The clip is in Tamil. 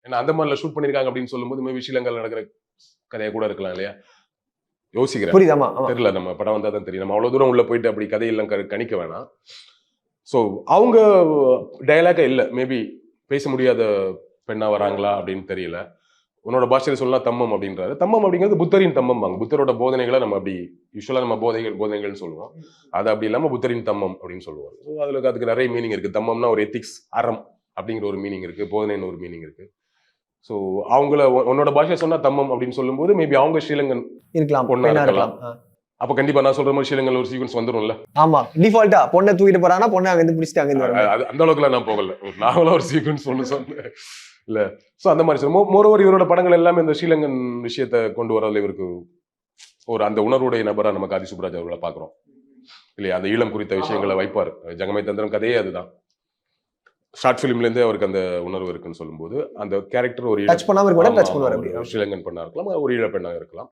ஏன்னா அந்த மாதிரில ஷூட் பண்ணிருக்காங்க அப்படின்னு சொல்லும்போது மேபி ஸ்ரீலங்கால நடக்கிற கதையா கூட இருக்கலாம் இல்லையா? யோசிக்கிறேன். புரியுது. ஆமா, ஆமா. தெரியல, நம்ம படம் வந்தா தான் தெரியும். நம்ம அவ்வளவு தூரம் உள்ள போயிட்டு அப்படி கதையெல்லாம் கணிக்க வேணாம். ஸோ அவங்க டயலாக இல்ல. மேபி பேச முடியாத பெண்ணா வராங்களா அப்படின்னு தெரியல. உன்னோட பாஷையில சொல்லலாம் தம்மம் அப்படின்றாரு. தம்மம் அப்படிங்கிறது புத்தரின் தம்மம் வாங்க. புத்தரோட போதனைகளை நம்ம அப்படி யூஸ்வலா நம்ம போதனைகள்னு சொல்லுவோம். அது அப்படி இல்லாம புத்தரின் தம்மம் அப்படின்னு சொல்லுவாங்க. ஸோ அதுக்கு நிறைய மீனிங் இருக்கு. தம்மம்னா ஒரு எத்திக்ஸ், அறம் அப்படிங்கிற ஒரு மீனிங் இருக்கு. போதனைன்னு ஒரு மீனிங் இருக்கு. ஸோ அவங்கள உன்னோட பாஷையை சொன்னா தம்மம் அப்படின்னு சொல்லும்போது மேபி அவங்க ஸ்ரீலங்கன் இருக்கலாம், பொண்ணா பெண்ணா இருக்கலாம். இருக்கலாம். அப்ப கண்டிப்பா நான் சொல்ற மாதிரி ஸ்ரீலங்கன்ல ஒரு சீக்வன்ஸ் வந்துரும்ல. ஆமா, டிஃபால்ட்டா பொண்ணை தூக்கிட்டு போறாங்கன்னா பொண்ணை அங்க இருந்து பிடிச்சிட்டு அங்க இருந்து வர அந்த அளவுக்குலாம் நான் போகல. நார்மலா ஒரு சீக்வன்ஸ் ஒன்று சொன்னேன் இல்ல. ஸோ அந்த மாதிரி சொல்லுவோம். மோரோவர் இவரோட படங்கள் எல்லாமே இந்த ஸ்ரீலங்கன் விஷயத்தை கொண்டு வரதுல இவருக்கு ஒரு அந்த உணர்வுடைய நபரா நமக்கு ஆதி சுப்ராஜ் அவர்களை பாக்குறோம் இல்லையா? அந்த ஈழம் குறித்த விஷயங்களை வைப்பாரு. ஜெகமே தந்திரம் கதையே அதுதான். ஷார்ட் பிலிம்ல இருந்தே அவருக்கு அந்த உணர்வு இருக்குன்னு சொல்லும்போது அந்த கேரக்டர் ஒரு டச் பண்ணாம இருக்க டச் பண்ணுவார். ஸ்ரீலங்கன் பெண்ணா இருக்கலாம், ஒரு ஈழ பெண்ணா இருக்கலாம்.